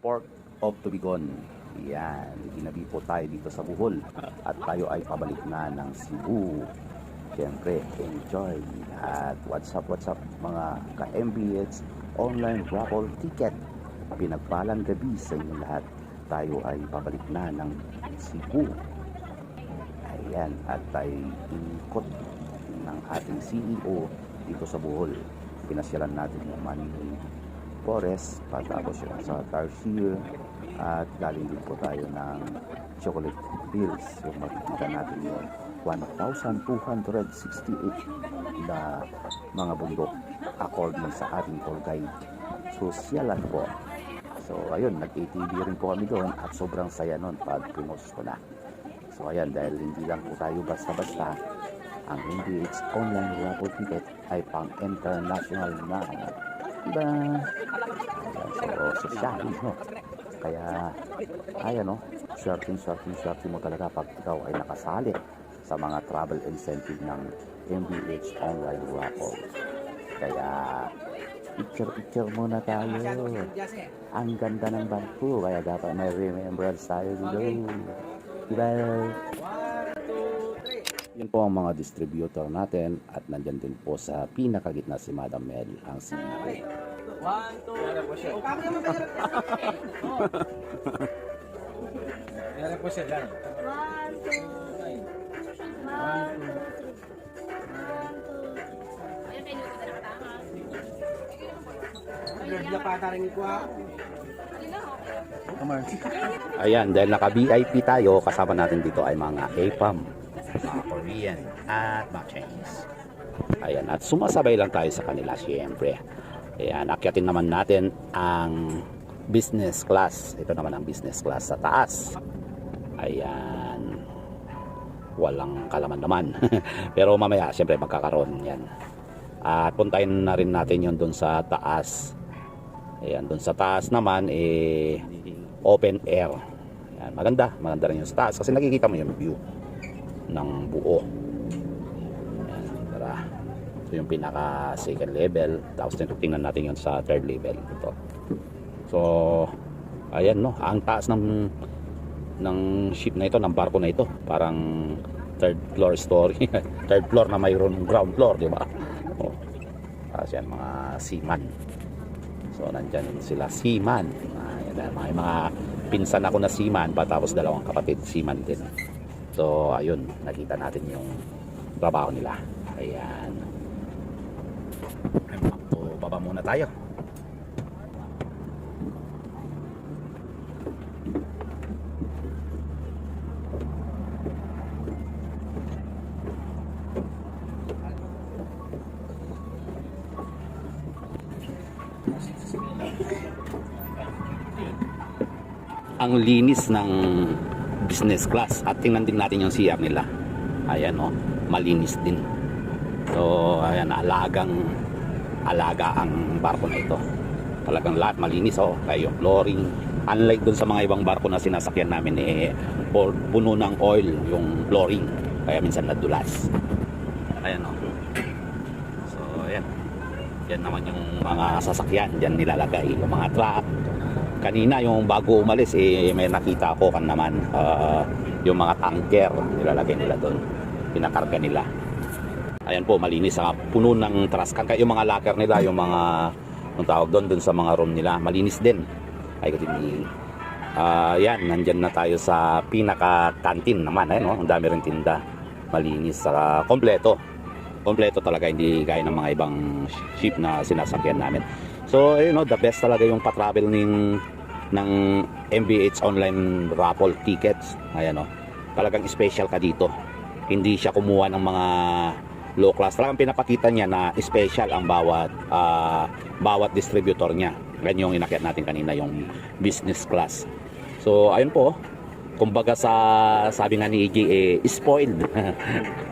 Port of Tubigon. Yan, ginabi po tayo dito sa Bohol at tayo ay pabalik na ng Cebu. Siyempre, enjoy. At what's up mga ka-MBH online raffle ticket. Pinagpalang gabi sa inyo lahat. Tayo ay pabalik na ng Cebu. Ayan, at tayo ikot ng ating CEO dito sa Bohol. Pinasyalan natin yung Manny Forest, patapos yung sa Tarsier, at galing din po tayo ng Chocolate Hills. Yung makikita natin yung 1,268 na mga bundok according sa ating tour guide. Sosyalan po. So ayun, nag-ATV rin po kami doon at sobrang saya nun pag pinost ko na. So ayan, dahil hindi lang po tayo basta-basta, ang MBH online raffle ticket ay pang international na. Diba? Ayan, so social, no? Kaya, ayan, no? Swerte mo talaga pag ikaw ay nakasali sa mga travel incentive ng MBH online raffle. Kaya, picture muna tayo. Ang ganda ng barko, kaya dapat may remembrance tayo dito. Diba? Yan po ang mga distributor natin at nandyan din po sa pinakagitna si Madam Mel, ang CEO. 1, 2, po siya. Yan po siya dyan. 1, 2, 1, 2. Ayan, dahil naka-VIP tayo, kasama natin dito ay mga APAM, mga Korean at mga Chinese. Ayan, at sumasabay lang tayo sa kanila siyempre. Ayan, akyatin naman natin ang business class. Ito naman ang business class sa taas. Ayan, walang kalaman naman. Pero mamaya siyempre magkakaroon yan. At puntahin na rin natin yun dun sa taas. Ayan, dun sa taas naman open air. Ayan, maganda rin yung sa taas kasi nakikita mo yung view ng buo. Ayan, tara. Ito yung pinaka second level, tapos tingnan natin yun sa third level. Ito. So ayan, no, ang taas ng ship na ito, ng barko na ito, parang third floor story. Third floor na mayroon ground floor, di ba? Oh. Tapos yan, mga seaman. So nandyan sila seaman. Ayan, mga pinsan ako na seaman, patapos dalawang kapatid seaman din. So ayun, nakita natin yung trabaho nila. Ayan. So baba muna tayo. Ang linis ng business class at tingnan din natin yung CR nila. Ayan, oh, malinis din. So ayan, alaga ang barko na ito. Talagang lahat malinis, oh, kaya yung flooring, unlike dun sa mga ibang barko na sinasakyan namin, puno ng oil yung flooring, kaya minsan nadulas. Ayan, oh. So ayan, yan naman yung mga sasakyan dyan nilalagay, yung mga truck. Kanina yung bago umalis may nakita ako kan naman yung mga tanker nilalagay nila doon, pinakarga nila. Ayan po, malinis, puno ng traskan. Yung mga locker nila, yung mga ang tawag doon sa mga room nila, malinis din. Ay kasi yan, nandyan na tayo sa pinaka canteen naman. Ayan, no? Ang dami rin tinda, malinis, kompleto talaga, hindi gaya ng mga ibang ship na sinasakyan namin. So ayun, no, the best talaga yung pa-travel ng MBH online raffle tickets. Ayan, no, talagang special ka dito. Hindi siya kumuha ng mga low class. Talagang pinapakita niya na special ang bawat distributor niya. Ganyan yung inakyat natin kanina, yung business class. So ayun po, kumbaga sabi nga ni EJ, spoiled.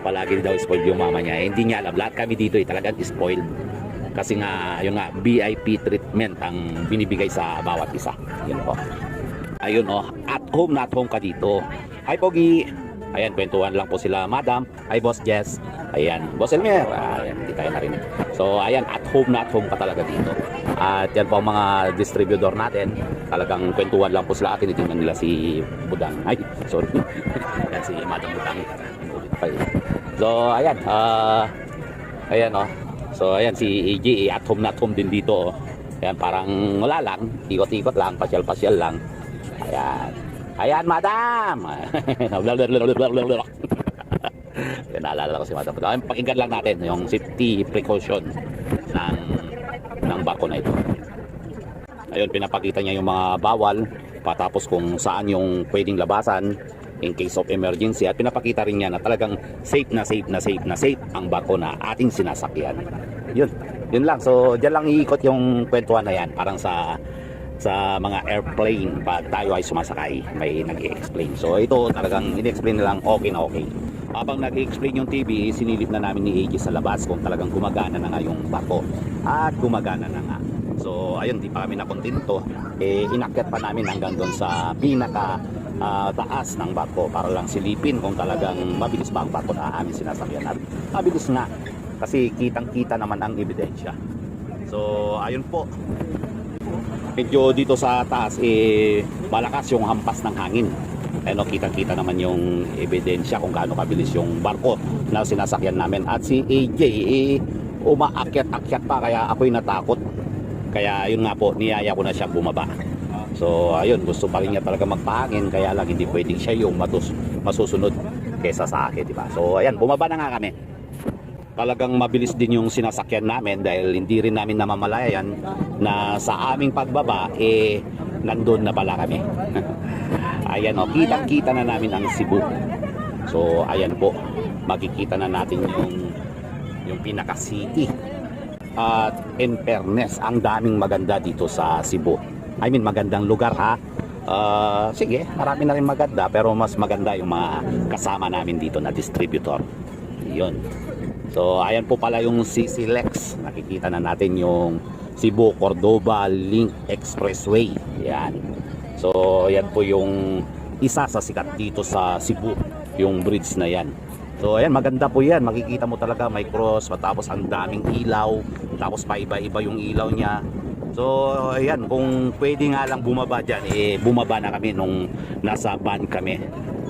Palagi daw spoiled yung mama niya. Hindi niya alam, lahat kami dito talagang spoiled. Kasi nga, ayun nga, VIP treatment ang binibigay sa bawat isa. Yun po. Ayun, oh, at home ka dito. Hi Pogi. Ayan, kwentuhan lang po sila Madam. Hi Boss Jess. Ayan, Boss Elmer. Ayan, hindi tayo narinig. So ayan, at home ka talaga dito. At yan po ang mga distributor natin. Talagang kwentuhan lang po sila. Tinitingnan nila si Budang. Ay, sorry. Yan si Madam Budang. So, ayan. Ayan, oh. So, ayan si AJ. At home na at home din dito. Oh. Ayan, parang wala lang. Ikot-ikot lang. Pasyal-pasyal lang. Ayan. Ayan, Madam! Yan, naalala ko si Madam. Ayan, pakinggan lang natin yung safety precaution ng bako na ito. Ayun, pinapakita niya yung mga bawal, patapos kung saan yung pwedeng labasan in case of emergency, at pinapakita rin niya na talagang safe ang bako na ating sinasakyan. Yun lang. So diyan lang iikot yung kwentuhan na yan, parang sa mga airplane pag tayo ay sumasakay, may nag-i-explain. So ito talagang ini-explain na lang, okay na okay. Habang nag-i-explain yung TV, sinilip na namin ni AJ sa labas kung talagang gumagana na nga yung bako. At gumagana na nga. So ayun, di pa kami nakontento. Inakyat pa namin hanggang doon sa pinaka taas ng bako para lang silipin kung talagang mabilis ba ang bako na aming sinasakyan. At mabilis nga, kasi kitang-kita naman ang ebidensya. So ayun po. Medyo dito sa taas malakas yung hampas ng hangin. Ano, kitang-kita naman yung ebidensya kung gaano kabilis yung barko na sinasakyan namin. At si AJ umaakyat-akyat pa, kaya ako'y natakot. Kaya yun nga po, niyaya ko na siyang bumaba. So ayun, gusto pa rin niya talaga magpahangin, kaya lang hindi pwedeng siya yung masusunod kesa sa akin, diba? So ayan, bumaba na nga kami. Talagang mabilis din yung sinasakyan namin dahil hindi rin namin namamalayan na sa aming pagbaba nandun na pala kami. Ayan, o, kitang-kita na namin ang Cebu. So ayan po, makikita na natin yung pinaka city. At in fairness, ang daming maganda dito sa Cebu. I mean, magandang lugar, ha. Sige, marami na rin maganda, pero mas maganda yung mga kasama namin dito na distributor. Yun. So ayan po pala yung CC Lex. Nakikita na natin yung Cebu Cordoba Link Expressway. Yan. So yan po yung isa sa sikat dito sa Cebu, yung bridge na yan. So ayan, maganda po yan. Makikita mo talaga may cross, tapos ang daming ilaw, tapos paiba-iba yung ilaw niya. So ayan, kung pwede nga lang bumaba dyan, bumaba na kami nung nasa van kami.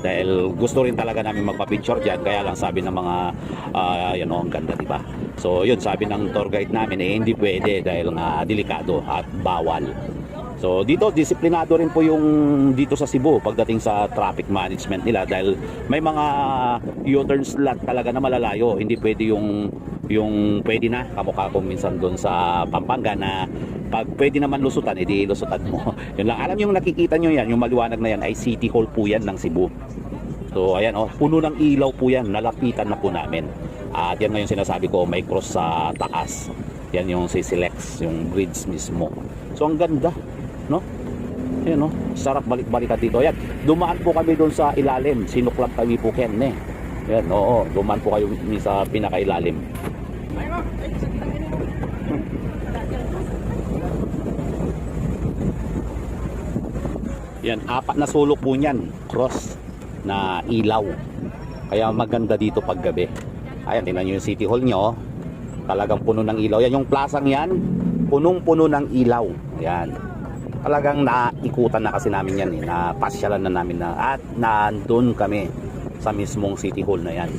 Dahil gusto rin talaga namin magpa-picture dyan, kaya lang sabi ng mga yan o, ang ganda, diba? So yun, sabi ng tour guide namin, hindi pwede dahil nga delikado at bawal. So dito, disiplinado rin po yung dito sa Cebu pagdating sa traffic management nila, dahil may mga U-turn slot talaga na malalayo. Hindi pwede yung pwede na, kamukha ko minsan doon sa Pampanga na pag pwede naman lusutan, edi lusutan mo. Yun lang. Alam yung nakikita nyo yan, yung maliwanag na yan ay City Hall po yan ng Cebu. So ayan, oh, puno ng ilaw po yan, nalapitan na po namin. At yan nga yung sinasabi ko, may cross sa taas. Yan yung CCLEX, yung bridge mismo. So ang ganda, no? Ayan, no? Sarap balik-balikan dito. Ayan, dumaan po kami doon sa ilalim, sinuklap kami po Ken, eh. Ayan, oo, dumaan po kayo sa pinakailalim. Yan, 4 na sulok po niyan, cross na ilaw. Kaya maganda dito pag gabi. Ayan, tingnan nyo yung City Hall nyo. Talagang puno ng ilaw. Yan, yung plasang yan, punong-puno ng ilaw. Ayan. Talagang naikutan na kasi namin yan, napasyalan na namin na, at nandun kami sa mismong City Hall na yan.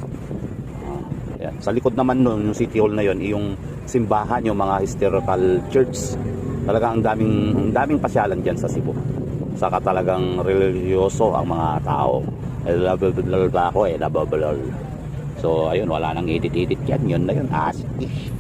Ayan. Sa likod naman nun, yung City Hall na yun, yung simbahan, yung mga historical church. Talagang ang daming pasyalan dyan sa Cebu. Saka talagang religyoso ang mga tao. Labablal ba ako labablal. So ayun, wala nang edit-edit yan. Yun na yun, as-ish.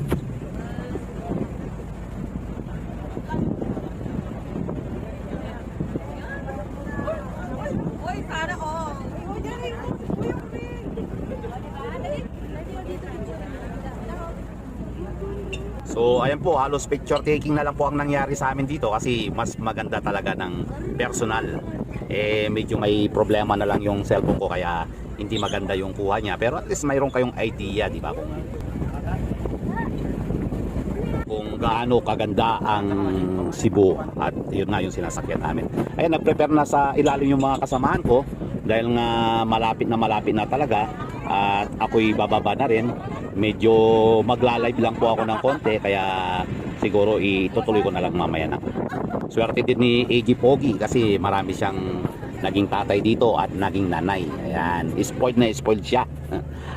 So ayan po, halos picture taking na lang po ang nangyari sa amin dito kasi mas maganda talaga ng personal. Medyo may problema na lang yung cellphone ko kaya hindi maganda yung kuha niya, pero at least mayroon kayong idea, di ba, kung gaano kaganda ang Cebu. At yun nga yung sinasakyan namin. Ayan, nag-prepare na sa ilalim yung mga kasamahan ko dahil nga malapit na talaga. At ako'y bababa na rin. Medyo magla-live lang po ako ng konti, kaya siguro itutuloy ko na lang mamaya na. Swerte din ni AG Pogi kasi marami siyang naging tatay dito at naging nanay. Ayan, spoiled siya.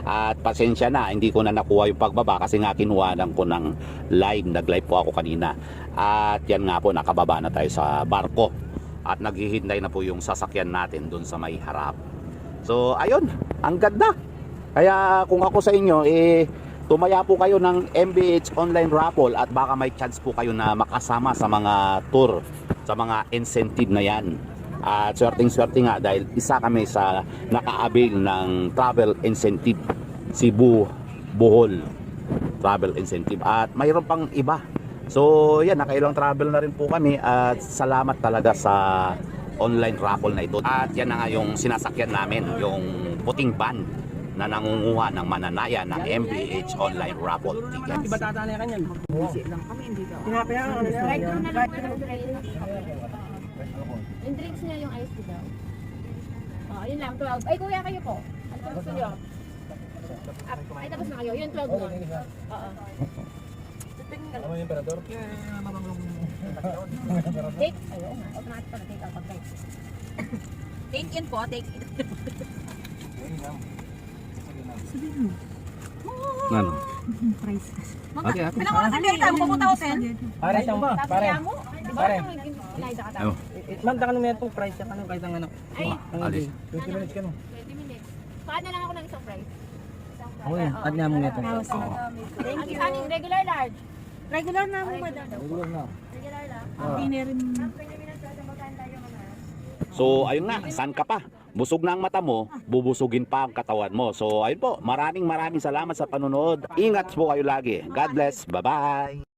At pasensya na, hindi ko na nakuha yung pagbaba kasi nga kinuha lang ko ng nag-live po ako kanina. At yan nga po, nakababa na tayo sa barko. At naghihintay na po yung sasakyan natin dun sa may harap. So ayun, ang ganda. Kaya kung ako sa inyo, tumaya po kayo ng MBH online raffle at baka may chance po kayo na makasama sa mga tour, sa mga incentive na yan. At swerte nga dahil isa kami sa naka-avail ng travel incentive, Cebu, Bohol travel incentive, at mayroon pang iba. So yan, nakailang travel na rin po kami at salamat talaga sa online raffle na ito. At yan na nga yung sinasakyan namin, yung puting van na nangunguha ng mananaya ng MBH online raffle tickets. Iba tatana kanyan. Tinapaya ang ano Right through na lang po ng train. Yung drinks niya yung iced tea daw. Oh, yun lang, 12. Ay, kuya kayo po. Ano po gusto niyo? Ay, tapos na kayo. Yun, 12 mo. Oo. Ano yung emperador? Take? Ayaw nga. Automatic pa na take out pag take. Take in po, take in. Ano? Okay, ako. Alam mo na kami, tamo pumunta ko sen. Pare, siyang ba? Tapos Pare. kaya mo. Di ba? Pare. Inaida ka Ayaw. tao. Manda ka naman itong price yan. Kahit ang anak. Ay, Alis. 20 minutes ka no? 20 minutes. Paano na lang ako ng isang price? Ako yun. Add niya mo nito. Ang isa yung regular large. Regular na mo, madam. Regular na. Regular lang. Hindi rin. So ayun nga, saan ka pa? Busog na ang mata mo, bubusugin pa ang katawan mo. So ayun po, maraming salamat sa panonood. Ingat po kayo lagi. God bless. Bye-bye.